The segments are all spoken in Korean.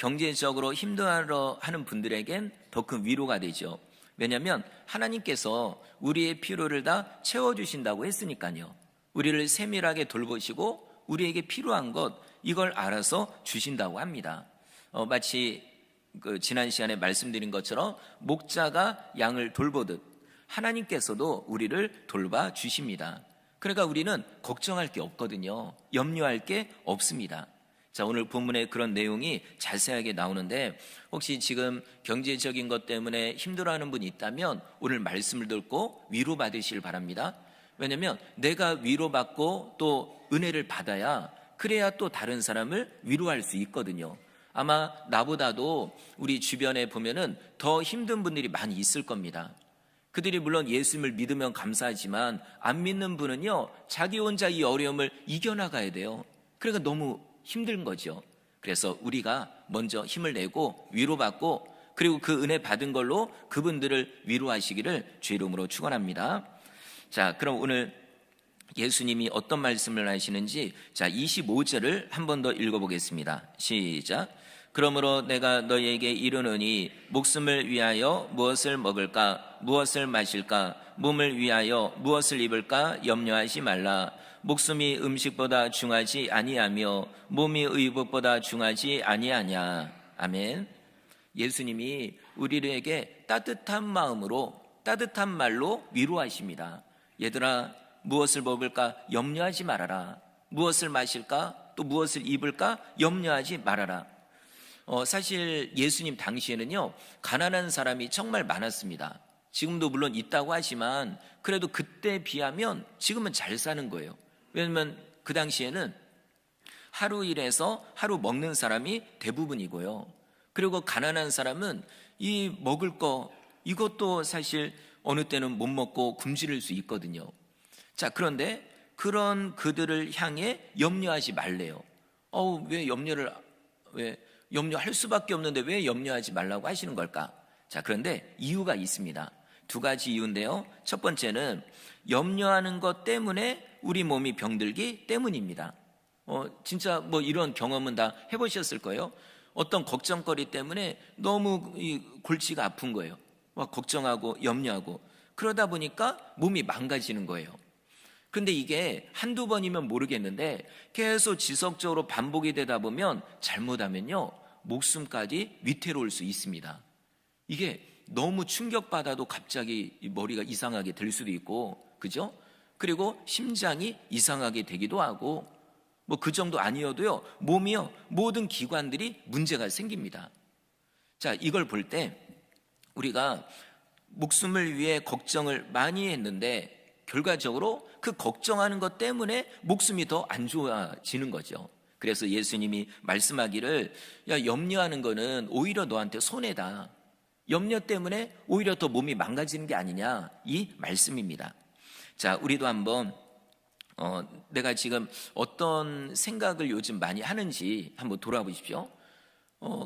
경제적으로 힘들어 하는 분들에겐 더 큰 위로가 되죠. 왜냐하면 하나님께서 우리의 필요를 다 채워주신다고 했으니까요. 우리를 세밀하게 돌보시고 우리에게 필요한 것, 이걸 알아서 주신다고 합니다. 마치 지난 시간에 말씀드린 것처럼 목자가 양을 돌보듯 하나님께서도 우리를 돌봐 주십니다. 그러니까 우리는 걱정할 게 없거든요. 염려할 게 없습니다. 자, 오늘 본문에 그런 내용이 자세하게 나오는데, 혹시 지금 경제적인 것 때문에 힘들어하는 분이 있다면 오늘 말씀을 듣고 위로받으시길 바랍니다. 왜냐하면 내가 위로받고 또 은혜를 받아야, 그래야 또 다른 사람을 위로할 수 있거든요. 아마 나보다도 우리 주변에 보면은 더 힘든 분들이 많이 있을 겁니다. 그들이 물론 예수님을 믿으면 감사하지만 안 믿는 분은요, 자기 혼자 이 어려움을 이겨나가야 돼요. 그러니까 너무 힘든 거죠. 그래서 우리가 먼저 힘을 내고 위로받고, 그리고 그 은혜 받은 걸로 그분들을 위로하시기를 주의 이름으로 축원합니다. 자, 그럼 오늘 예수님이 어떤 말씀을 하시는지, 자, 25절을 한 번 더 읽어보겠습니다. 시작. 그러므로 내가 너희에게 이르노니 목숨을 위하여 무엇을 먹을까, 무엇을 마실까, 몸을 위하여 무엇을 입을까 염려하지 말라. 목숨이 음식보다 중하지 아니하며 몸이 의복보다 중하지 아니하냐. 아멘. 예수님이 우리에게 따뜻한 마음으로, 따뜻한 말로 위로하십니다. 얘들아, 무엇을 먹을까 염려하지 말아라. 무엇을 마실까, 또 무엇을 입을까 염려하지 말아라. 사실 예수님 당시에는요, 가난한 사람이 정말 많았습니다. 지금도 물론 있다고 하지만 그래도 그때에 비하면 지금은 잘 사는 거예요. 왜냐하면 그 당시에는 하루 일해서 하루 먹는 사람이 대부분이고요. 그리고 가난한 사람은 이 먹을 거, 이것도 사실 어느 때는 못 먹고 굶주릴 수 있거든요. 자, 그런데 그런 그들을 향해 염려하지 말래요. 왜 염려할 수밖에 없는데 왜 염려하지 말라고 하시는 걸까? 자, 그런데 이유가 있습니다. 두 가지 이유인데요. 첫 번째는 염려하는 것 때문에 우리 몸이 병들기 때문입니다. 진짜 뭐 이런 경험은 다 해보셨을 거예요. 어떤 걱정거리 때문에 너무 골치가 아픈 거예요. 막 걱정하고 염려하고, 그러다 보니까 몸이 망가지는 거예요. 근데 이게 한두 번이면 모르겠는데 계속 지속적으로 반복이 되다 보면 잘못하면요, 목숨까지 위태로울 수 있습니다. 이게 너무 충격받아도 갑자기 머리가 이상하게 될 수도 있고, 그죠? 그리고 심장이 이상하게 되기도 하고, 뭐 그 정도 아니어도요, 몸이요, 모든 기관들이 문제가 생깁니다. 자, 이걸 볼 때 우리가 목숨을 위해 걱정을 많이 했는데 결과적으로 그 걱정하는 것 때문에 목숨이 더 안 좋아지는 거죠. 그래서 예수님이 말씀하기를, 야, 염려하는 거는 오히려 너한테 손해다. 염려 때문에 오히려 더 몸이 망가지는 게 아니냐, 이 말씀입니다. 자, 우리도 한번 내가 지금 어떤 생각을 요즘 많이 하는지 한번 돌아보십시오.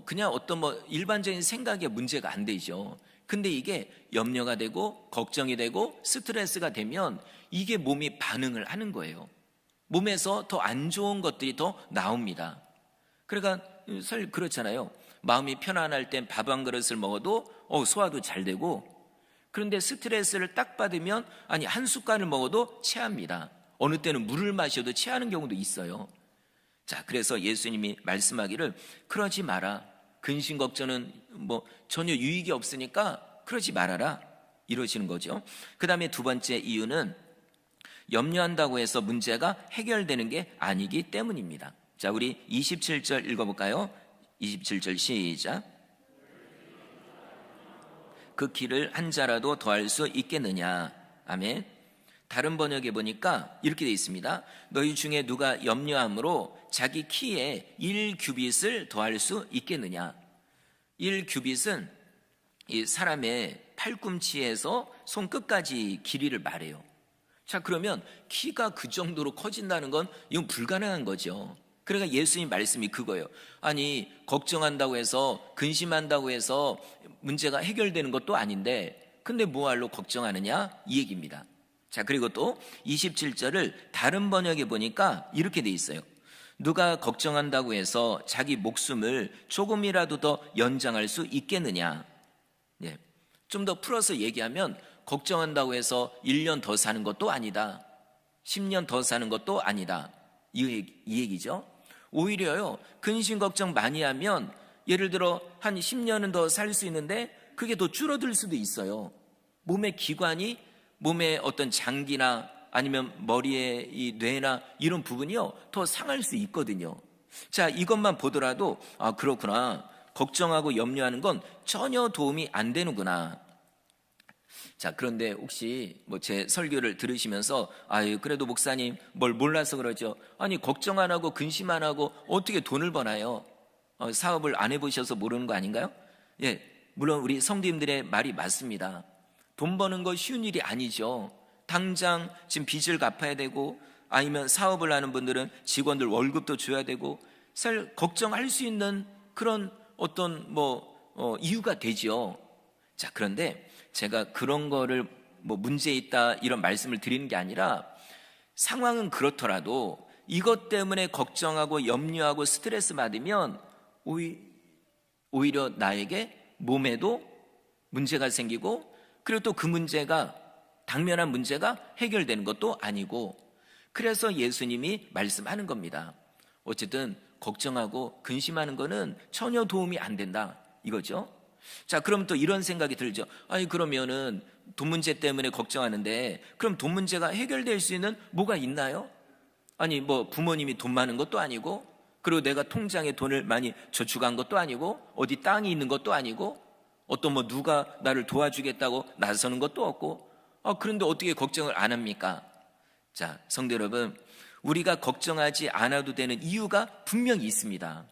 그냥 어떤 일반적인 생각에 문제가 안 되죠. 근데 이게 염려가 되고 걱정이 되고 스트레스가 되면 이게 몸이 반응을 하는 거예요. 몸에서 더 안 좋은 것들이 더 나옵니다. 그러니까 사실 그렇잖아요. 마음이 편안할 땐 밥 한 그릇을 먹어도 소화도 잘 되고, 그런데 스트레스를 딱 받으면 한 숟갈을 먹어도 체합니다. 어느 때는 물을 마셔도 체하는 경우도 있어요. 자, 그래서 예수님이 말씀하기를 그러지 마라. 근심 걱정은 전혀 유익이 없으니까 그러지 말아라, 이러시는 거죠. 그 다음에 두 번째 이유는 염려한다고 해서 문제가 해결되는 게 아니기 때문입니다. 자, 우리 27절 읽어볼까요? 27절 시작. 그 키를 한 자라도 더할 수 있겠느냐. 아멘. 다른 번역에 보니까 이렇게 되어 있습니다. 너희 중에 누가 염려함으로 자기 키에 1규빗을 더할 수 있겠느냐. 1규빗은 이 사람의 팔꿈치에서 손끝까지 길이를 말해요. 자, 그러면 키가 그 정도로 커진다는 건 이건 불가능한 거죠. 그러니까 예수님 말씀이 그거예요. 걱정한다고 해서, 근심한다고 해서 문제가 해결되는 것도 아닌데 근데 뭐할로 걱정하느냐, 이 얘기입니다. 자, 그리고 또 27절을 다른 번역에 보니까 이렇게 돼 있어요. 누가 걱정한다고 해서 자기 목숨을 조금이라도 더 연장할 수 있겠느냐? 예. 좀 더 풀어서 얘기하면 걱정한다고 해서 1년 더 사는 것도 아니다. 10년 더 사는 것도 아니다. 이 얘기죠. 오히려요, 근심 걱정 많이 하면 예를 들어 한 10년은 더 살 수 있는데 그게 더 줄어들 수도 있어요. 몸의 기관이, 몸의 어떤 장기나 아니면 머리의 이 뇌나 이런 부분이요, 더 상할 수 있거든요. 자, 이것만 보더라도 그렇구나. 걱정하고 염려하는 건 전혀 도움이 안 되는구나. 자, 그런데 혹시 제 설교를 들으시면서 그래도 목사님 뭘 몰라서 그러죠. 아니, 걱정 안 하고 근심 안 하고 어떻게 돈을 버나요? 사업을 안 해보셔서 모르는 거 아닌가요? 예, 물론 우리 성도님들의 말이 맞습니다. 돈 버는 거 쉬운 일이 아니죠. 당장 지금 빚을 갚아야 되고, 아니면 사업을 하는 분들은 직원들 월급도 줘야 되고, 사실 걱정할 수 있는 그런 어떤 이유가 되죠. 자, 그런데 제가 그런 거를 문제 있다 이런 말씀을 드리는 게 아니라, 상황은 그렇더라도 이것 때문에 걱정하고 염려하고 스트레스 받으면 오히려 나에게 몸에도 문제가 생기고, 그리고 또 그 문제가 당면한 문제가 해결되는 것도 아니고, 그래서 예수님이 말씀하는 겁니다. 어쨌든 걱정하고 근심하는 거는 전혀 도움이 안 된다 이거죠. 자, 그럼 또 이런 생각이 들죠. 그러면은 돈 문제 때문에 걱정하는데, 그럼 돈 문제가 해결될 수 있는 뭐가 있나요? 아니, 부모님이 돈 많은 것도 아니고, 그리고 내가 통장에 돈을 많이 저축한 것도 아니고, 어디 땅이 있는 것도 아니고, 어떤 누가 나를 도와주겠다고 나서는 것도 없고, 그런데 어떻게 걱정을 안 합니까? 자, 성도 여러분, 우리가 걱정하지 않아도 되는 이유가 분명히 있습니다.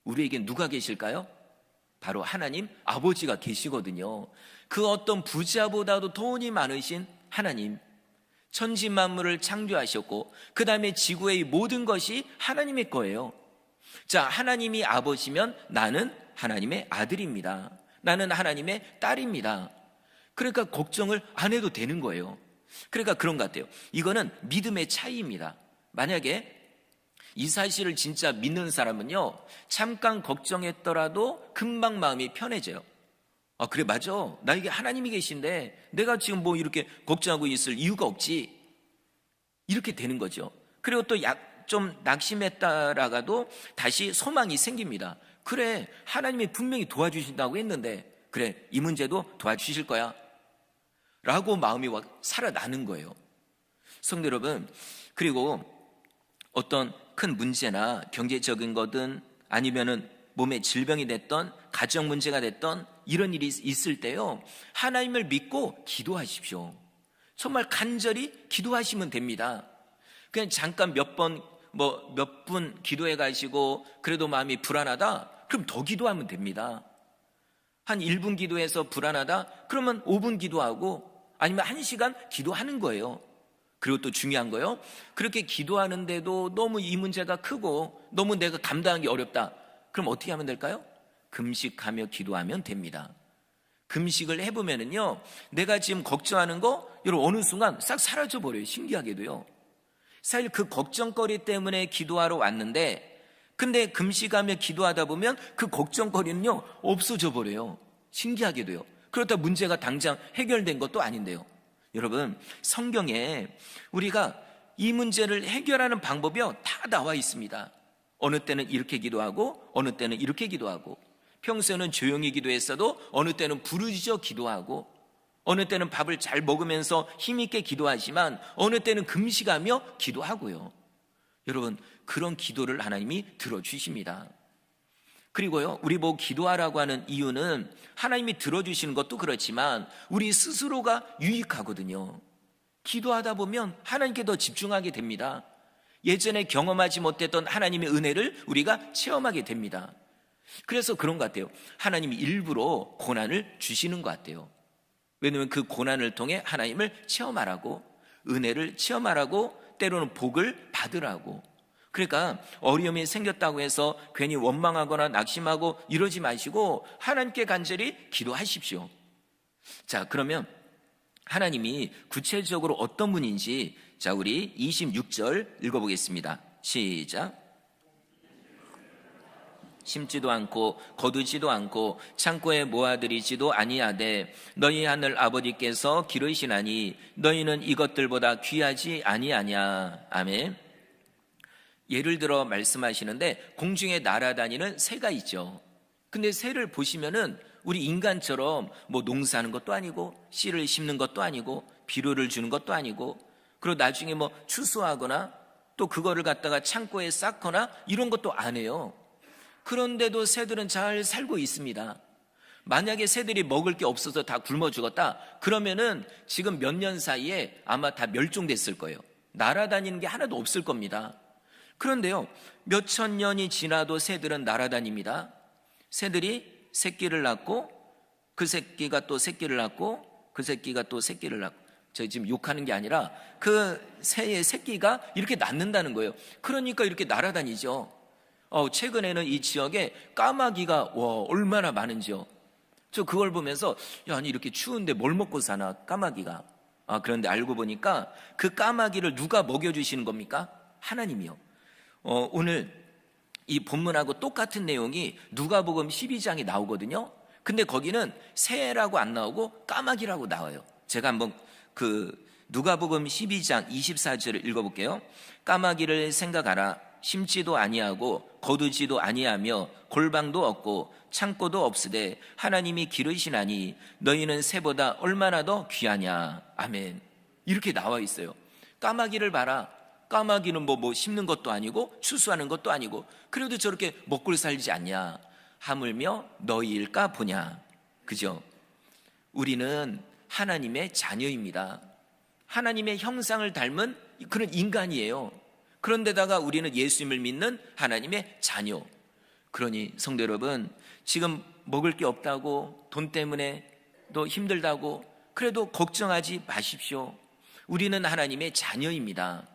우리에게 누가 계실까요? 바로 하나님 아버지가 계시거든요. 그 어떤 부자보다도 돈이 많으신 하나님, 천지 만물을 창조하셨고, 그 다음에 지구의 모든 것이 하나님의 거예요. 자, 하나님이 아버지면 나는 하나님의 아들입니다. 나는 하나님의 딸입니다. 그러니까 걱정을 안 해도 되는 거예요. 그러니까 그런 것 같아요. 이거는 믿음의 차이입니다. 만약에 이 사실을 진짜 믿는 사람은요, 잠깐 걱정했더라도 금방 마음이 편해져요. 그래, 맞아. 나에게 하나님이 계신데 내가 지금 이렇게 걱정하고 있을 이유가 없지. 이렇게 되는 거죠. 그리고 또 좀 낙심했다라가도 다시 소망이 생깁니다. 그래, 하나님이 분명히 도와주신다고 했는데, 그래, 이 문제도 도와주실 거야 라고 마음이 살아나는 거예요. 성도 여러분, 그리고 어떤 큰 문제나 경제적인 거든 아니면은 몸에 질병이 됐던 가정 문제가 됐던 이런 일이 있을 때요, 하나님을 믿고 기도하십시오. 정말 간절히 기도하시면 됩니다. 그냥 잠깐 몇 분 기도해 가시고 그래도 마음이 불안하다? 그럼 더 기도하면 됩니다. 한 1분 기도해서 불안하다? 그러면 5분 기도하고, 아니면 1시간 기도하는 거예요. 그리고 또 중요한 거요, 그렇게 기도하는데도 너무 이 문제가 크고 너무 내가 감당하기 어렵다, 그럼 어떻게 하면 될까요? 금식하며 기도하면 됩니다. 금식을 해보면은요, 내가 지금 걱정하는 거 여러분 어느 순간 싹 사라져 버려요. 신기하게도요. 사실 그 걱정거리 때문에 기도하러 왔는데, 근데 금식하며 기도하다 보면 그 걱정거리는요 없어져 버려요. 신기하게도요. 그렇다 문제가 당장 해결된 것도 아닌데요. 여러분, 성경에 우리가 이 문제를 해결하는 방법이요 다 나와 있습니다. 어느 때는 이렇게 기도하고 어느 때는 이렇게 기도하고, 평소에는 조용히 기도했어도 어느 때는 부르짖어 기도하고, 어느 때는 밥을 잘 먹으면서 힘있게 기도하지만 어느 때는 금식하며 기도하고요. 여러분, 그런 기도를 하나님이 들어주십니다. 그리고요, 우리 보고 기도하라고 하는 이유는 하나님이 들어주시는 것도 그렇지만 우리 스스로가 유익하거든요. 기도하다 보면 하나님께 더 집중하게 됩니다. 예전에 경험하지 못했던 하나님의 은혜를 우리가 체험하게 됩니다. 그래서 그런 것 같아요. 하나님이 일부러 고난을 주시는 것 같아요. 왜냐하면 그 고난을 통해 하나님을 체험하라고, 은혜를 체험하라고, 때로는 복을 받으라고. 그러니까 어려움이 생겼다고 해서 괜히 원망하거나 낙심하고 이러지 마시고 하나님께 간절히 기도하십시오. 자, 그러면 하나님이 구체적으로 어떤 분인지, 자, 우리 26절 읽어보겠습니다. 시작. 심지도 않고 거두지도 않고 창고에 모아들이지도 아니하되 너희 하늘 아버지께서 기르시나니 너희는 이것들보다 귀하지 아니하냐. 아멘. 예를 들어 말씀하시는데 공중에 날아다니는 새가 있죠. 근데 새를 보시면은 우리 인간처럼 뭐 농사하는 것도 아니고 씨를 심는 것도 아니고 비료를 주는 것도 아니고 그리고 나중에 뭐 추수하거나 또 그거를 갖다가 창고에 쌓거나 이런 것도 안 해요. 그런데도 새들은 잘 살고 있습니다. 만약에 새들이 먹을 게 없어서 다 굶어 죽었다 그러면은 지금 몇 년 사이에 아마 다 멸종됐을 거예요. 날아다니는 게 하나도 없을 겁니다. 그런데요, 몇천 년이 지나도 새들은 날아다닙니다. 새들이 새끼를 낳고 그 새끼가 또 새끼를 낳고 그 새끼가 또 새끼를 낳고, 저 지금 욕하는 게 아니라 그 새의 새끼가 이렇게 낳는다는 거예요. 그러니까 이렇게 날아다니죠. 최근에는 이 지역에 까마귀가 얼마나 많은지요. 저 그걸 보면서 아니 이렇게 추운데 뭘 먹고 사나 까마귀가. 그런데 알고 보니까 그 까마귀를 누가 먹여주시는 겁니까? 하나님이요. 오늘 이 본문하고 똑같은 내용이 누가복음 12장에 나오거든요. 근데 거기는 새라고 안 나오고 까마귀라고 나와요. 제가 한번 그 누가복음 12장 24절을 읽어볼게요. 까마귀를 생각하라. 심지도 아니하고 거두지도 아니하며 골방도 없고 창고도 없으되 하나님이 기르시나니 너희는 새보다 얼마나 더 귀하냐. 아멘. 이렇게 나와 있어요. 까마귀를 봐라. 까마귀는 뭐 심는 것도 아니고 추수하는 것도 아니고 그래도 저렇게 먹고 살지 않냐. 하물며 너희일까 보냐. 그죠? 우리는 하나님의 자녀입니다. 하나님의 형상을 닮은 그런 인간이에요. 그런데다가 우리는 예수님을 믿는 하나님의 자녀. 그러니 성도 여러분, 지금 먹을 게 없다고 돈 때문에 또 힘들다고 그래도 걱정하지 마십시오. 우리는 하나님의 자녀입니다.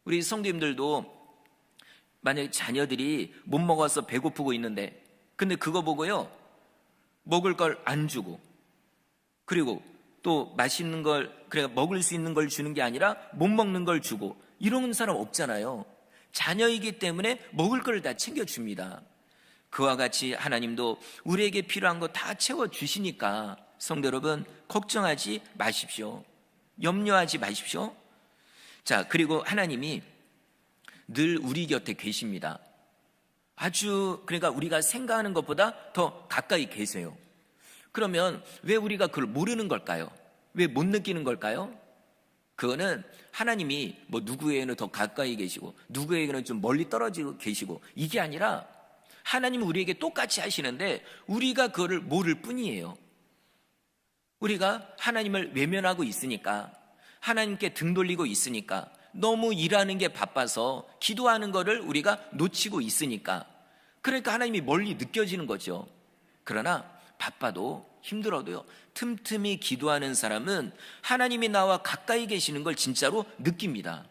우리 성도님들도 만약에 자녀들이 못 먹어서 배고프고 있는데 근데 그거 보고요 먹을 걸 안 주고 그리고 또 맛있는 걸 그래 먹을 수 있는 걸 주는 게 아니라 못 먹는 걸 주고 이런 사람 없잖아요. 자녀이기 때문에 먹을 걸 다 챙겨줍니다. 그와 같이 하나님도 우리에게 필요한 거 다 채워주시니까 성도 여러분 걱정하지 마십시오. 염려하지 마십시오. 자, 그리고 하나님이 늘 우리 곁에 계십니다. 그러니까 우리가 생각하는 것보다 더 가까이 계세요. 그러면 왜 우리가 그걸 모르는 걸까요? 왜 못 느끼는 걸까요? 그거는 하나님이 뭐 누구에게는 더 가까이 계시고 누구에게는 좀 멀리 떨어지고 계시고 이게 아니라 하나님은 우리에게 똑같이 하시는데 우리가 그거를 모를 뿐이에요. 우리가 하나님을 외면하고 있으니까 하나님께 등 돌리고 있으니까 너무 일하는 게 바빠서 기도하는 거를 우리가 놓치고 있으니까 그러니까 하나님이 멀리 느껴지는 거죠. 그러나 바빠도 힘들어도요 틈틈이 기도하는 사람은 하나님이 나와 가까이 계시는 걸 진짜로 느낍니다.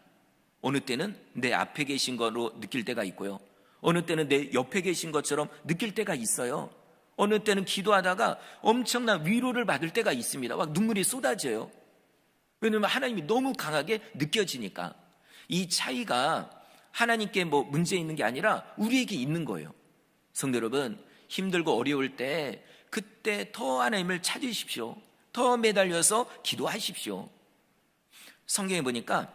어느 때는 내 앞에 계신 거로 느낄 때가 있고요 어느 때는 내 옆에 계신 것처럼 느낄 때가 있어요. 어느 때는 기도하다가 엄청난 위로를 받을 때가 있습니다. 막 눈물이 쏟아져요. 왜냐하면 하나님이 너무 강하게 느껴지니까. 이 차이가 하나님께 뭐 문제 있는 게 아니라 우리에게 있는 거예요. 성도 여러분, 힘들고 어려울 때 그때 더 하나님을 찾으십시오. 더 매달려서 기도하십시오. 성경에 보니까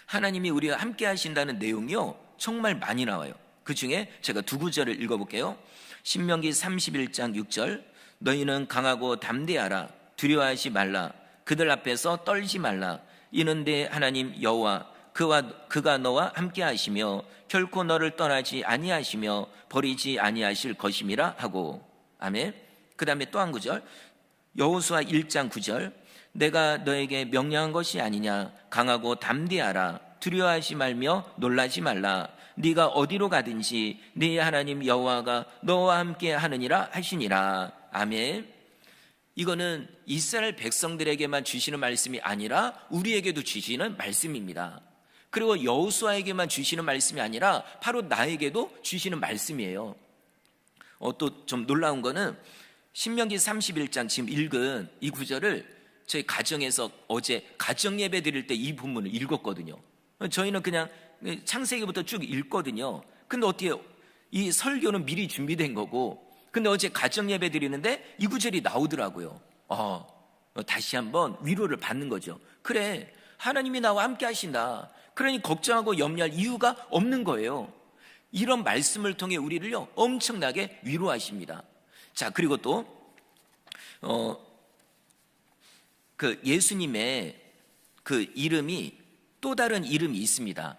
하나님이 우리와 함께 하신다는 내용이요 정말 많이 나와요. 그 중에 제가 두 구절을 읽어볼게요. 신명기 31장 6절 너희는 강하고 담대하라. 두려워하지 말라. 그들 앞에서 떨지 말라. 이는 내 하나님 여호와 그가 너와 함께 하시며 결코 너를 떠나지 아니하시며 버리지 아니하실 것임이라 하고. 아멘. 그 다음에 또 한 구절 여호수아 1장 9절 내가 너에게 명령한 것이 아니냐. 강하고 담대하라. 두려워하지 말며 놀라지 말라. 네가 어디로 가든지 네 하나님 여호와가 너와 함께 하느니라 하시니라. 아멘. 이거는 이스라엘 백성들에게만 주시는 말씀이 아니라 우리에게도 주시는 말씀입니다. 그리고 여호수아에게만 주시는 말씀이 아니라 바로 나에게도 주시는 말씀이에요. 또 좀 놀라운 거는 신명기 31장 지금 읽은 이 구절을 저희 가정에서 어제 가정 예배 드릴 때 이 본문을 읽었거든요. 저희는 그냥 창세기부터 쭉 읽거든요. 근데 어떻게 이 설교는 미리 준비된 거고, 근데 어제 가정 예배 드리는데 이 구절이 나오더라고요. 다시 한번 위로를 받는 거죠. 그래, 하나님이 나와 함께 하신다. 그러니 걱정하고 염려할 이유가 없는 거예요. 이런 말씀을 통해 우리를요 엄청나게 위로하십니다. 자, 그리고 또 그 예수님의 그 이름이 또 다른 이름이 있습니다.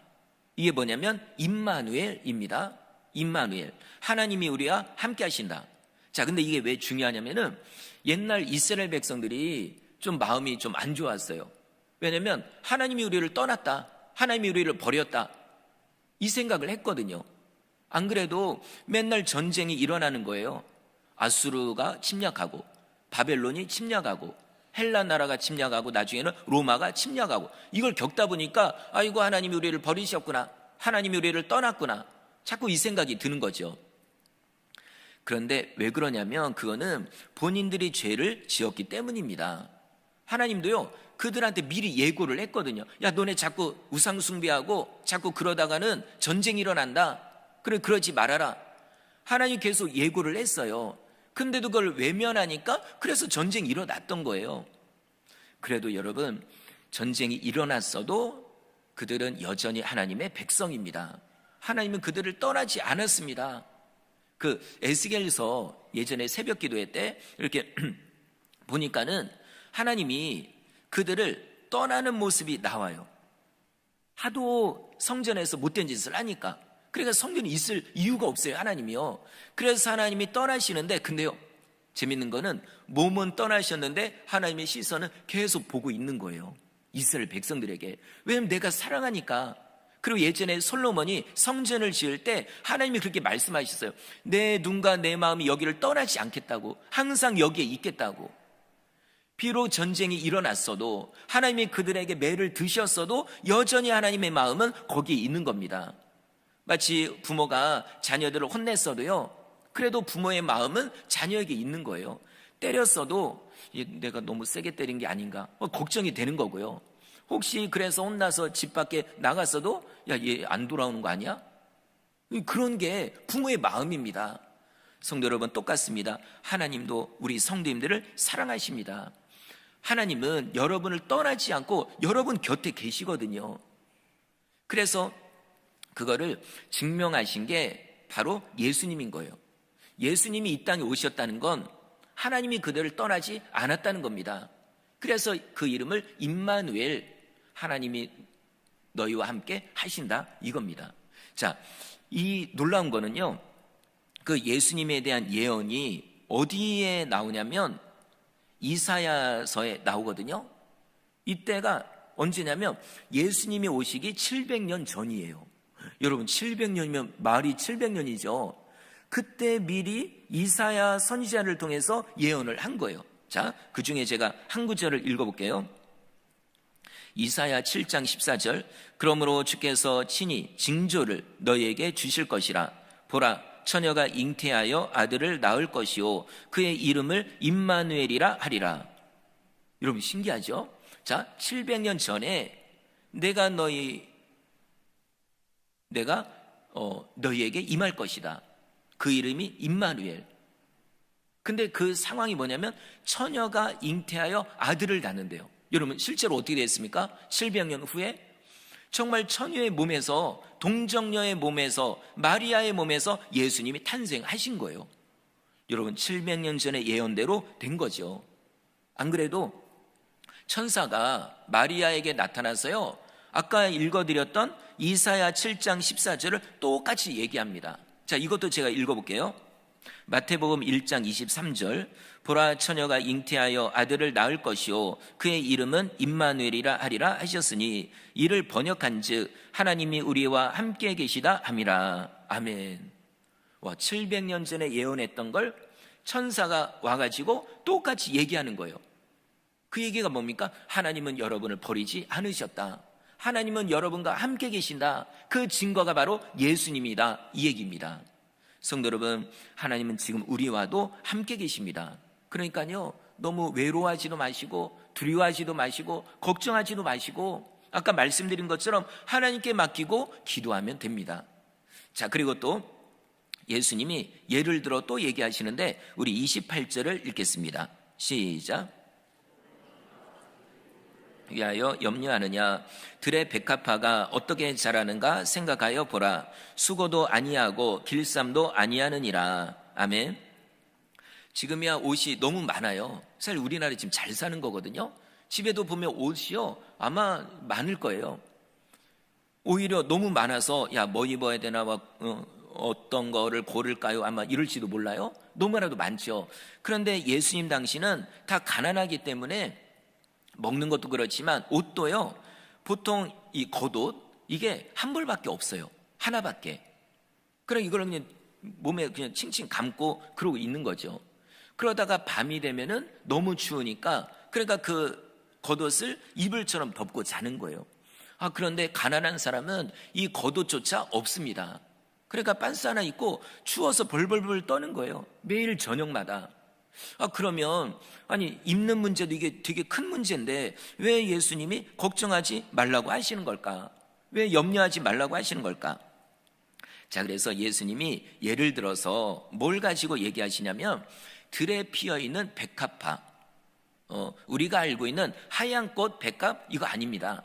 이게 뭐냐면 임마누엘입니다. 임마누엘, 하나님이 우리와 함께 하신다. 자, 근데 이게 왜 중요하냐면은 옛날 이스라엘 백성들이 좀 마음이 좀 안 좋았어요. 왜냐면 하나님이 우리를 떠났다, 하나님이 우리를 버렸다, 이 생각을 했거든요. 안 그래도 맨날 전쟁이 일어나는 거예요. 아수르가 침략하고, 바벨론이 침략하고, 헬라 나라가 침략하고, 나중에는 로마가 침략하고, 이걸 겪다 보니까 아이고 하나님이 우리를 버리셨구나, 하나님이 우리를 떠났구나, 자꾸 이 생각이 드는 거죠. 그런데 왜 그러냐면 그거는 본인들이 죄를 지었기 때문입니다. 하나님도요 그들한테 미리 예고를 했거든요. 야, 너네 자꾸 우상 숭배하고 자꾸 그러다가는 전쟁이 일어난다, 그래 그러지 말아라. 하나님 계속 예고를 했어요. 근데도 그걸 외면하니까 그래서 전쟁이 일어났던 거예요. 그래도 여러분, 전쟁이 일어났어도 그들은 여전히 하나님의 백성입니다. 하나님은 그들을 떠나지 않았습니다. 그 에스겔서 예전에 새벽 기도회 때 이렇게 보니까는 하나님이 그들을 떠나는 모습이 나와요. 하도 성전에서 못된 짓을 하니까. 그러니까 성전이 있을 이유가 없어요, 하나님이요. 그래서 하나님이 떠나시는데, 근데요 재밌는 거는 몸은 떠나셨는데 하나님의 시선은 계속 보고 있는 거예요, 이스라엘 백성들에게. 왜냐하면 내가 사랑하니까. 그리고 예전에 솔로몬이 성전을 지을 때 하나님이 그렇게 말씀하셨어요. 내 눈과 내 마음이 여기를 떠나지 않겠다고, 항상 여기에 있겠다고. 비록 전쟁이 일어났어도, 하나님이 그들에게 매를 드셨어도 여전히 하나님의 마음은 거기에 있는 겁니다. 마치 부모가 자녀들을 혼냈어도요, 그래도 부모의 마음은 자녀에게 있는 거예요. 때렸어도 내가 너무 세게 때린 게 아닌가 걱정이 되는 거고요. 혹시 그래서 혼나서 집 밖에 나갔어도 야, 얘 안 돌아오는 거 아니야? 그런 게 부모의 마음입니다. 성도 여러분, 똑같습니다. 하나님도 우리 성도님들을 사랑하십니다. 하나님은 여러분을 떠나지 않고 여러분 곁에 계시거든요. 그래서 그거를 증명하신 게 바로 예수님인 거예요. 예수님이 이 땅에 오셨다는 건 하나님이 그들을 떠나지 않았다는 겁니다. 그래서 그 이름을 임마누엘, 하나님이 너희와 함께 하신다, 이겁니다. 자, 이 놀라운 거는요, 그 예수님에 대한 예언이 어디에 나오냐면 이사야서에 나오거든요. 이때가 언제냐면 예수님이 오시기 700년 전이에요. 여러분, 700년이면 말이 700년이죠. 그때 미리 이사야 선지자를 통해서 예언을 한 거예요. 자, 그 중에 제가 한 구절을 읽어볼게요. 이사야 7장 14절, 그러므로 주께서 친히 징조를 너희에게 주실 것이라. 보라, 처녀가 잉태하여 아들을 낳을 것이요 그의 이름을 임마누엘이라 하리라. 여러분, 신기하죠? 자, 700년 전에 내가 너희에게 임할 것이다. 그 이름이 임마누엘. 근데 그 상황이 뭐냐면 처녀가 잉태하여 아들을 낳는데요. 여러분, 실제로 어떻게 됐습니까? 700년 후에 정말 처녀의 몸에서, 동정녀의 몸에서, 마리아의 몸에서 예수님이 탄생하신 거예요. 여러분, 700년 전에 예언대로 된 거죠. 안 그래도 천사가 마리아에게 나타나서요, 아까 읽어드렸던 이사야 7장 14절을 똑같이 얘기합니다. 자, 이것도 제가 읽어볼게요. 마태복음 1장 23절, 보라, 처녀가 잉태하여 아들을 낳을 것이요 그의 이름은 임마누엘이라 하리라 하셨으니 이를 번역한즉 하나님이 우리와 함께 계시다 함이라. 아멘. 와, 700년 전에 예언했던 걸 천사가 와가지고 똑같이 얘기하는 거예요. 그 얘기가 뭡니까? 하나님은 여러분을 버리지 않으셨다, 하나님은 여러분과 함께 계신다. 그 증거가 바로 예수님이다, 이 얘기입니다. 성도 여러분, 하나님은 지금 우리와도 함께 계십니다. 그러니까요, 너무 외로워하지도 마시고 두려워하지도 마시고 걱정하지도 마시고 아까 말씀드린 것처럼 하나님께 맡기고 기도하면 됩니다. 자, 그리고 또 예수님이 예를 들어 또 얘기하시는데 우리 28절을 읽겠습니다. 시작. 위하여 염려하느냐? 들의 백합화가 어떻게 자라는가 생각하여 보라. 수고도 아니하고 길쌈도 아니하느니라. 아멘. 지금이야 옷이 너무 많아요. 사실 우리나라에 지금 잘 사는 거거든요. 집에도 보면 옷이요 아마 많을 거예요. 오히려 너무 많아서 야 뭐 입어야 되나 막 어떤 거를 고를까요? 아마 이럴지도 몰라요. 너무나도 많죠. 그런데 예수님 당시는 다 가난하기 때문에 먹는 것도 그렇지만 옷도요 보통 이 겉옷 이게 한 벌밖에 없어요. 하나밖에. 그럼 이걸 그냥 몸에 그냥 칭칭 감고 그러고 있는 거죠. 그러다가 밤이 되면은 너무 추우니까 그러니까 그 겉옷을 이불처럼 덮고 자는 거예요. 그런데 가난한 사람은 이 겉옷조차 없습니다. 그러니까 빤스 하나 입고 추워서 벌벌벌 떠는 거예요. 매일 저녁마다. 그러면 아니 입는 문제도 이게 되게 큰 문제인데 왜 예수님이 걱정하지 말라고 하시는 걸까? 왜 염려하지 말라고 하시는 걸까? 자, 그래서 예수님이 예를 들어서 뭘 가지고 얘기하시냐면 들에 피어있는 백합화, 우리가 알고 있는 하얀 꽃 백합 이거 아닙니다.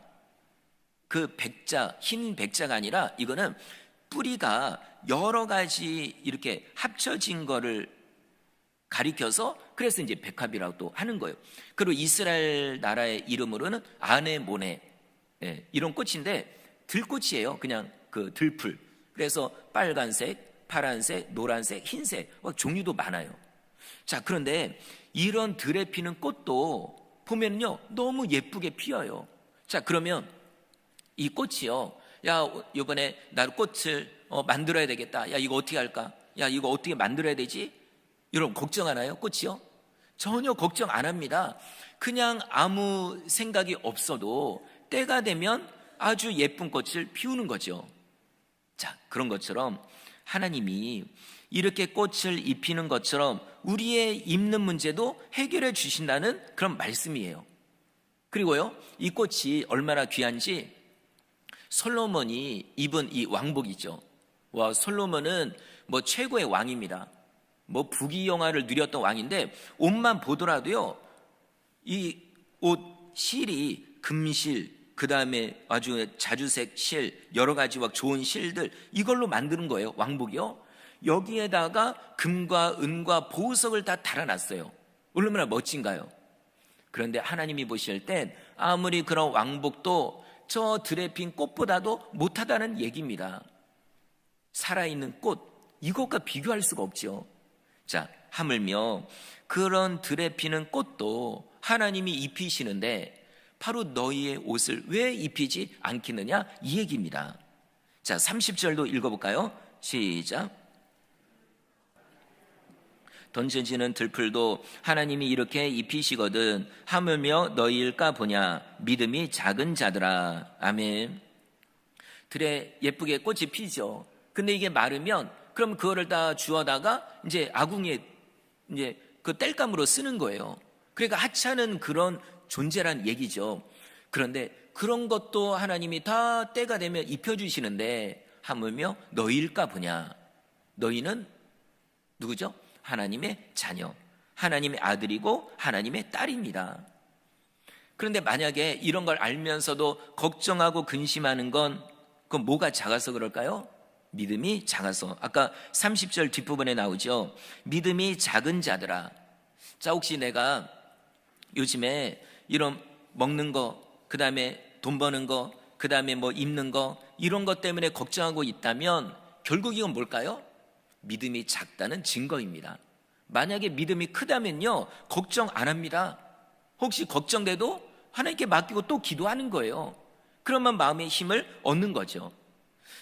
그 백자, 흰 백자가 아니라 이거는 뿌리가 여러 가지 이렇게 합쳐진 거를 가리켜서 그래서 이제 백합이라고 또 하는 거예요. 그리고 이스라엘 나라의 이름으로는 아네모네, 이런 꽃인데 들꽃이에요. 그냥 그 들풀. 그래서 빨간색, 파란색, 노란색, 흰색 종류도 많아요. 자, 그런데 이런 들에 피는 꽃도 보면요 너무 예쁘게 피어요. 자, 그러면 이 꽃이요, 야 이번에 나 꽃을 만들어야 되겠다. 야 이거 어떻게 할까? 야 이거 어떻게 만들어야 되지? 여러분 걱정하나요? 꽃이요? 전혀 걱정 안 합니다. 그냥 아무 생각이 없어도 때가 되면 아주 예쁜 꽃을 피우는 거죠. 자, 그런 것처럼 하나님이 이렇게 꽃을 입히는 것처럼 우리의 입는 문제도 해결해 주신다는 그런 말씀이에요. 그리고요 이 꽃이 얼마나 귀한지 솔로몬이 입은 이 왕복이죠. 와, 솔로몬은 뭐 최고의 왕입니다. 뭐 부귀영화를 누렸던 왕인데 옷만 보더라도요 이 옷 실이 금실, 그 다음에 아주 자주색 실, 여러 가지 막 좋은 실들 이걸로 만드는 거예요. 왕복이요. 여기에다가 금과 은과 보석을 다 달아놨어요. 얼마나 멋진가요? 그런데 하나님이 보실 땐 아무리 그런 왕복도 저 들에 핀 꽃보다도 못하다는 얘기입니다. 살아있는 꽃, 이것과 비교할 수가 없죠. 자, 하물며 그런 들에 피는 꽃도 하나님이 입히시는데 바로 너희의 옷을 왜 입히지 않겠느냐 이 얘기입니다. 자, 30절도 읽어볼까요? 시작. 던져지는 들풀도 하나님이 이렇게 입히시거든 하물며 너희일까 보냐 믿음이 작은 자들아. 아멘. 들에 예쁘게 꽃이 피죠. 근데 이게 마르면 그럼 그거를 다 주워다가 이제 아궁이에 이제 그 땔감으로 쓰는 거예요. 그러니까 하찮은 그런 존재란 얘기죠. 그런데 그런 것도 하나님이 다 때가 되면 입혀주시는데 하물며 너희일까 보냐. 너희는 누구죠? 하나님의 자녀, 하나님의 아들이고 하나님의 딸입니다. 그런데 만약에 이런 걸 알면서도 걱정하고 근심하는 건 그건 뭐가 작아서 그럴까요? 믿음이 작아서. 아까 30절 뒷부분에 나오죠. 믿음이 작은 자들아. 자, 혹시 내가 요즘에 이런 먹는 거, 그 다음에 돈 버는 거, 그 다음에 뭐 입는 거 이런 것 때문에 걱정하고 있다면 결국 이건 뭘까요? 믿음이 작다는 증거입니다. 만약에 믿음이 크다면요 걱정 안 합니다. 혹시 걱정돼도 하나님께 맡기고 또 기도하는 거예요. 그러면 마음의 힘을 얻는 거죠.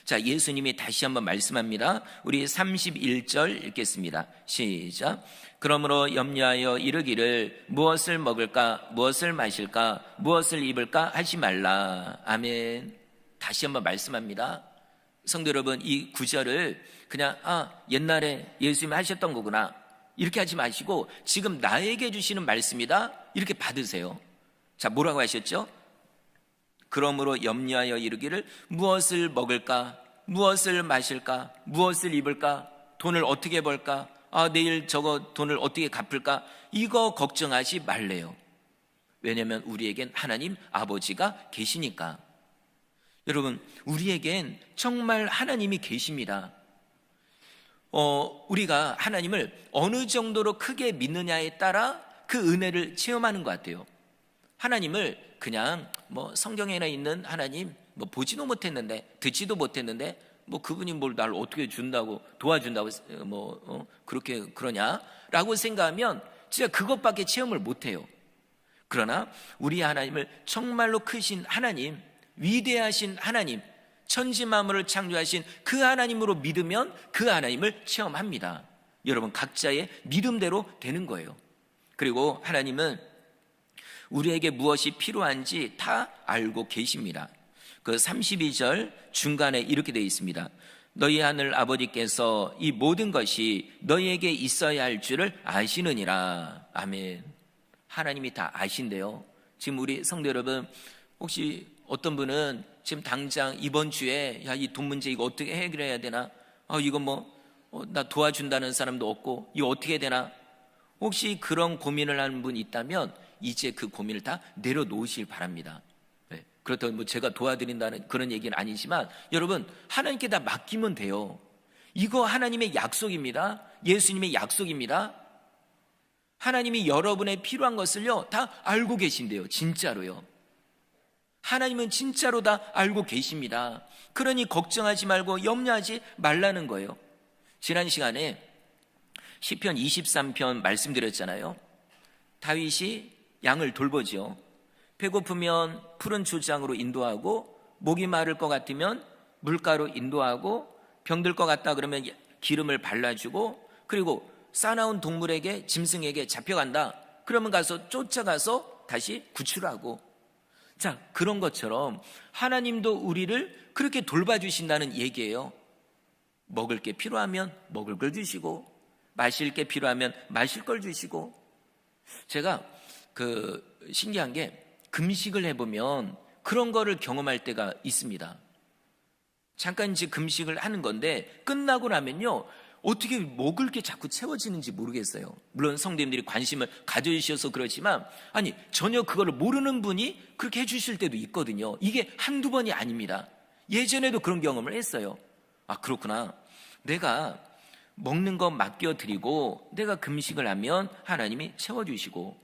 자, 예수님이 다시 한번 말씀합니다. 우리 31절 읽겠습니다. 시작. 그러므로 염려하여 이르기를 무엇을 먹을까 무엇을 마실까 무엇을 입을까 하지 말라. 아멘. 다시 한번 말씀합니다. 성도 여러분, 이 구절을 그냥 옛날에 예수님이 하셨던 거구나 이렇게 하지 마시고 지금 나에게 주시는 말씀이다 이렇게 받으세요. 자, 뭐라고 하셨죠? 그러므로 염려하여 이르기를 무엇을 먹을까 무엇을 마실까 무엇을 입을까 돈을 어떻게 벌까? 내일 저거 돈을 어떻게 갚을까? 이거 걱정하지 말래요. 왜냐하면 우리에겐 하나님 아버지가 계시니까. 여러분, 우리에겐 정말 하나님이 계십니다. 우리가 하나님을 어느 정도로 크게 믿느냐에 따라 그 은혜를 체험하는 것 같아요. 하나님을 그냥 성경에나 있는 하나님 보지도 못했는데, 듣지도 못했는데 그분이 뭘 날 어떻게 준다고, 도와준다고 그렇게 그러냐라고 생각하면 진짜 그것밖에 체험을 못해요. 그러나 우리 하나님을 정말로 크신 하나님, 위대하신 하나님, 천지 만물을 창조하신 그 하나님으로 믿으면 그 하나님을 체험합니다. 여러분, 각자의 믿음대로 되는 거예요. 그리고 하나님은 우리에게 무엇이 필요한지 다 알고 계십니다. 그 32절 중간에 이렇게 되어 있습니다. 너희 하늘 아버지께서 이 모든 것이 너희에게 있어야 할 줄을 아시느니라. 아멘. 하나님이 다 아신대요. 지금 우리 성도 여러분, 혹시 어떤 분은 지금 당장 이번 주에 이 돈 문제 이거 어떻게 해결해야 되나? 이거 나 도와준다는 사람도 없고 이거 어떻게 해야 되나? 혹시 그런 고민을 하는 분이 있다면 이제 그 고민을 다 내려놓으실 바랍니다. 그렇다고 제가 도와드린다는 그런 얘기는 아니지만 여러분, 하나님께 다 맡기면 돼요. 이거 하나님의 약속입니다. 예수님의 약속입니다. 하나님이 여러분의 필요한 것을요 다 알고 계신대요. 진짜로요. 하나님은 진짜로 다 알고 계십니다. 그러니 걱정하지 말고 염려하지 말라는 거예요. 지난 시간에 시편 23편 말씀드렸잖아요. 다윗이 양을 돌보죠. 배고프면 푸른 초장으로 인도하고, 목이 마를 것 같으면 물가로 인도하고, 병들 것 같다 그러면 기름을 발라주고, 그리고 싸나운 동물에게, 짐승에게 잡혀간다 그러면 가서 쫓아가서 다시 구출하고. 자, 그런 것처럼 하나님도 우리를 그렇게 돌봐주신다는 얘기예요. 먹을 게 필요하면 먹을 걸 주시고, 마실 게 필요하면 마실 걸 주시고. 제가 신기한 게, 금식을 해보면 그런 거를 경험할 때가 있습니다. 잠깐 이제 금식을 하는 건데 끝나고 나면요 어떻게 먹을 게 자꾸 채워지는지 모르겠어요. 물론 성도님들이 관심을 가져주셔서 그렇지만, 전혀 그거를 모르는 분이 그렇게 해주실 때도 있거든요. 이게 한두 번이 아닙니다. 예전에도 그런 경험을 했어요. 그렇구나. 내가 먹는 거 맡겨드리고 내가 금식을 하면 하나님이 채워주시고,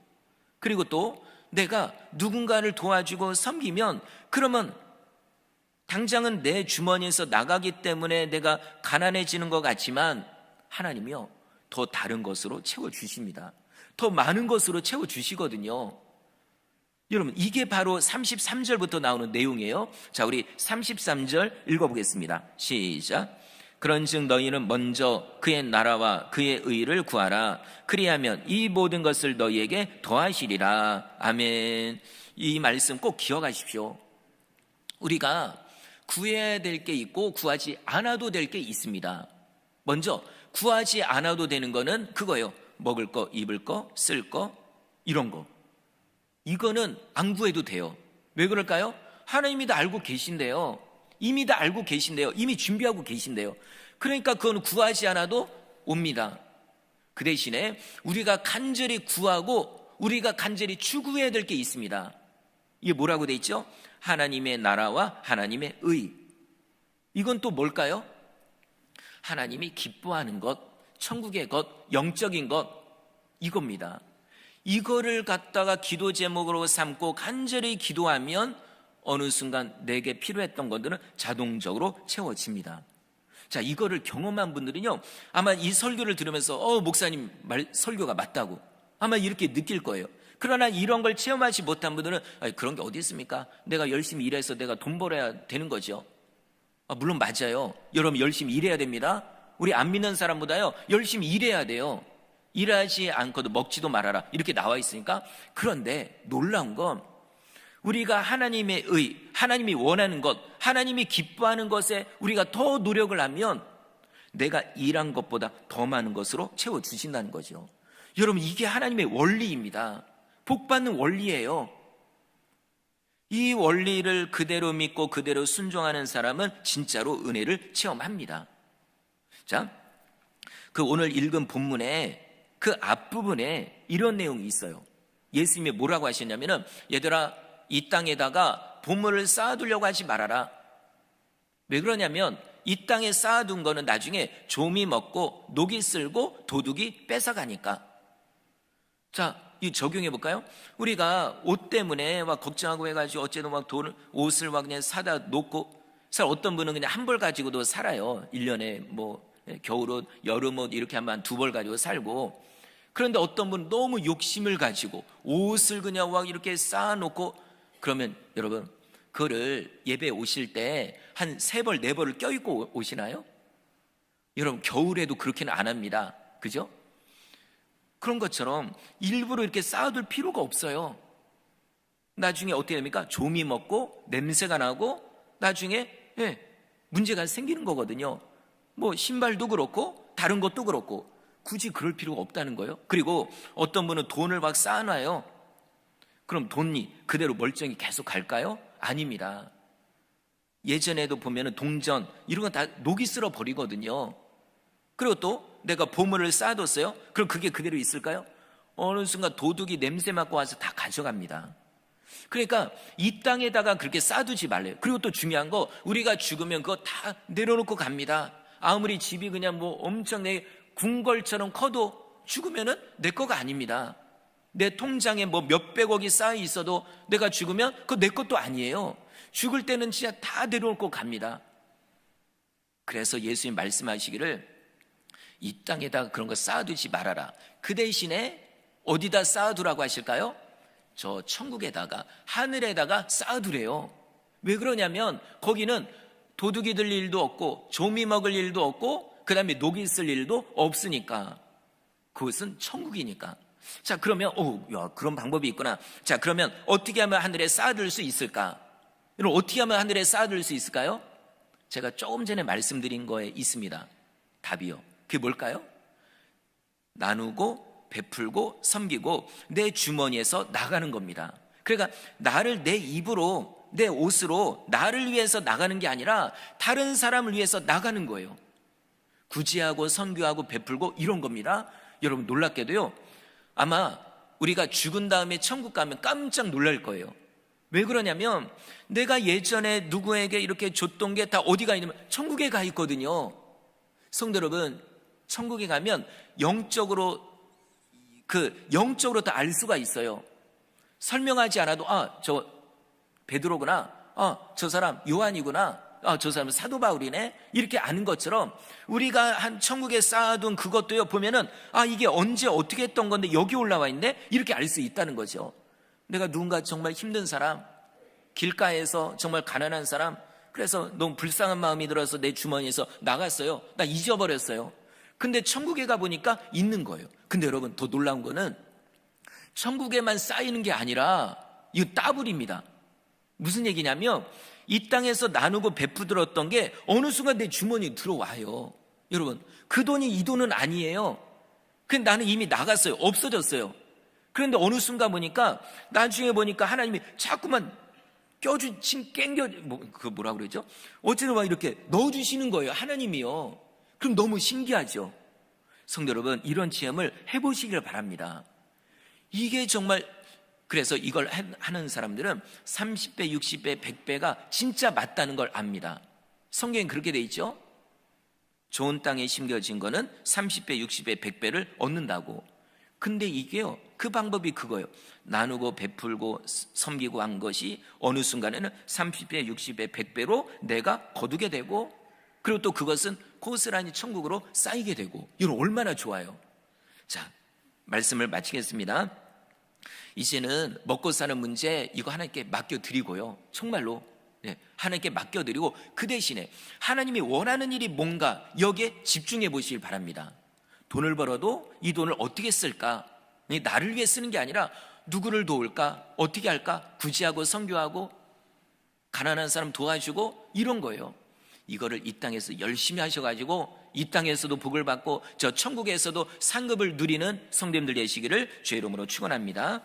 그리고 또 내가 누군가를 도와주고 섬기면 그러면 당장은 내 주머니에서 나가기 때문에 내가 가난해지는 것 같지만 하나님이요 더 다른 것으로 채워주십니다. 더 많은 것으로 채워주시거든요. 여러분, 이게 바로 33절부터 나오는 내용이에요. 자, 우리 33절 읽어보겠습니다. 시작. 그런즉 너희는 먼저 그의 나라와 그의 의를 구하라. 그리하면 이 모든 것을 너희에게 더하시리라. 아멘. 이 말씀 꼭 기억하십시오. 우리가 구해야 될 게 있고 구하지 않아도 될 게 있습니다. 먼저 구하지 않아도 되는 거는 그거예요. 먹을 거, 입을 거, 쓸 거, 이런 거. 이거는 안 구해도 돼요. 왜 그럴까요? 하나님이 다 알고 계신데요. 이미 다 알고 계신데요. 이미 준비하고 계신데요. 그러니까 그건 구하지 않아도 옵니다. 그 대신에 우리가 간절히 구하고 우리가 간절히 추구해야 될 게 있습니다. 이게 뭐라고 돼 있죠? 하나님의 나라와 하나님의 의. 이건 또 뭘까요? 하나님이 기뻐하는 것, 천국의 것, 영적인 것, 이겁니다. 이거를 갖다가 기도 제목으로 삼고 간절히 기도하면 어느 순간 내게 필요했던 것들은 자동적으로 채워집니다. 자, 이거를 경험한 분들은요 아마 이 설교를 들으면서 목사님 설교가 맞다고 아마 이렇게 느낄 거예요. 그러나 이런 걸 체험하지 못한 분들은 그런 게 어디 있습니까? 내가 열심히 일해서 내가 돈 벌어야 되는 거죠. 물론 맞아요. 여러분, 열심히 일해야 됩니다. 우리 안 믿는 사람보다요 열심히 일해야 돼요. 일하지 않고도 먹지도 말아라 이렇게 나와 있으니까. 그런데 놀라운 건 우리가 하나님의 의, 하나님이 원하는 것, 하나님이 기뻐하는 것에 우리가 더 노력을 하면 내가 일한 것보다 더 많은 것으로 채워주신다는 거죠. 여러분, 이게 하나님의 원리입니다. 복받는 원리예요. 이 원리를 그대로 믿고 그대로 순종하는 사람은 진짜로 은혜를 체험합니다. 자, 그 오늘 읽은 본문에 그 앞부분에 이런 내용이 있어요. 예수님이 뭐라고 하셨냐면은, 얘들아, 이 땅에다가 보물을 쌓아두려고 하지 말아라. 왜 그러냐면 이 땅에 쌓아둔 거는 나중에 좀이 먹고 녹이 쓸고 도둑이 뺏어가니까. 자, 이 적용해 볼까요? 우리가 옷 때문에 막 걱정하고 해가지고 어째도 막 옷을 막 그냥 사다 놓고, 어떤 분은 그냥 한 벌 가지고도 살아요. 1년에 뭐 겨울옷, 여름옷 이렇게 하면 2벌 가지고 살고. 그런데 어떤 분은 너무 욕심을 가지고 옷을 그냥 막 이렇게 쌓아놓고, 그러면 여러분 그거를 예배에 오실 때 한 3벌, 4벌을 껴입고 오시나요? 여러분 겨울에도 그렇게는 안 합니다. 그죠? 그런 것처럼 일부러 이렇게 쌓아둘 필요가 없어요. 나중에 어떻게 됩니까? 좀이 먹고 냄새가 나고 나중에 문제가 생기는 거거든요. 뭐 신발도 그렇고 다른 것도 그렇고 굳이 그럴 필요가 없다는 거예요. 그리고 어떤 분은 돈을 막 쌓아놔요. 그럼 돈이 그대로 멀쩡히 계속 갈까요? 아닙니다. 예전에도 보면은 동전 이런 거 다 녹이 쓸어 버리거든요. 그리고 또 내가 보물을 쌓아뒀어요. 그럼 그게 그대로 있을까요? 어느 순간 도둑이 냄새 맡고 와서 다 가져갑니다. 그러니까 이 땅에다가 그렇게 쌓아두지 말래요. 그리고 또 중요한 거, 우리가 죽으면 그거 다 내려놓고 갑니다. 아무리 집이 그냥 뭐 엄청 내 궁궐처럼 커도 죽으면은 내 거가 아닙니다. 내 통장에 뭐 몇백억이 쌓여 있어도 내가 죽으면 그거 내 것도 아니에요. 죽을 때는 진짜 다 내려놓고 갑니다. 그래서 예수님 말씀하시기를 이 땅에다가 그런 거 쌓아두지 말아라. 그 대신에 어디다 쌓아두라고 하실까요? 저 천국에다가, 하늘에다가 쌓아두래요. 왜 그러냐면 거기는 도둑이 들 일도 없고 조미 먹을 일도 없고 그 다음에 녹이 쓸 일도 없으니까. 그것은 천국이니까. 자, 그러면 그런 방법이 있구나. 자, 그러면 어떻게 하면 하늘에 쌓아둘 수 있을까? 여러분, 어떻게 하면 하늘에 쌓아둘 수 있을까요? 제가 조금 전에 말씀드린 거에 있습니다. 답이요. 그게 뭘까요? 나누고 베풀고 섬기고 내 주머니에서 나가는 겁니다. 그러니까 나를 내 입으로, 내 옷으로 나를 위해서 나가는 게 아니라 다른 사람을 위해서 나가는 거예요. 구제하고 선교하고 베풀고 이런 겁니다. 여러분, 놀랍게도요, 아마 우리가 죽은 다음에 천국 가면 깜짝 놀랄 거예요. 왜 그러냐면 내가 예전에 누구에게 이렇게 줬던 게 다 어디가 있냐면 천국에 가 있거든요. 성도 여러분, 천국에 가면 영적으로 다 알 수가 있어요. 설명하지 않아도 저 베드로구나, 저 사람 요한이구나, 저 사람은 사도 바울이네, 이렇게 아는 것처럼 우리가 한 천국에 쌓아둔 그것도요, 보면은 이게 언제 어떻게 했던 건데 여기 올라와 있네, 이렇게 알 수 있다는 거죠. 내가 누군가 정말 힘든 사람, 길가에서 정말 가난한 사람, 그래서 너무 불쌍한 마음이 들어서 내 주머니에서 나갔어요. 나 잊어버렸어요. 근데 천국에 가보니까 있는 거예요. 근데 여러분, 더 놀라운 거는 천국에만 쌓이는 게 아니라 이거 따블입니다. 무슨 얘기냐면 이 땅에서 나누고 베푸들었던 게 어느 순간 내 주머니에 들어와요. 여러분, 그 돈이 이 돈은 아니에요. 근데 나는 이미 나갔어요. 없어졌어요. 그런데 어느 순간 보니까, 나중에 보니까 하나님이 자꾸만 뭐라 그러죠? 어쨌든 막 이렇게 넣어주시는 거예요. 하나님이요. 그럼 너무 신기하죠. 성도 여러분, 이런 체험을 해보시길 바랍니다. 이게 정말, 그래서 이걸 하는 사람들은 30배, 60배, 100배가 진짜 맞다는 걸 압니다. 성경엔 그렇게 돼 있죠. 좋은 땅에 심겨진 거는 30배, 60배, 100배를 얻는다고. 근데 이게요, 그 방법이 그거예요. 나누고 베풀고 섬기고 한 것이 어느 순간에는 30배, 60배, 100배로 내가 거두게 되고, 그리고 또 그것은 고스란히 천국으로 쌓이게 되고, 이건 얼마나 좋아요. 자, 말씀을 마치겠습니다. 이제는 먹고 사는 문제, 이거 하나님께 맡겨드리고요, 정말로 하나님께 맡겨드리고, 그 대신에 하나님이 원하는 일이 뭔가 여기에 집중해 보시길 바랍니다. 돈을 벌어도 이 돈을 어떻게 쓸까? 나를 위해 쓰는 게 아니라 누구를 도울까? 어떻게 할까? 구제하고 선교하고 가난한 사람 도와주고 이런 거예요. 이거를 이 땅에서 열심히 하셔가지고 이 땅에서도 복을 받고 저 천국에서도 상급을 누리는 성도님들 되시기를 주의 이름으로 축원합니다.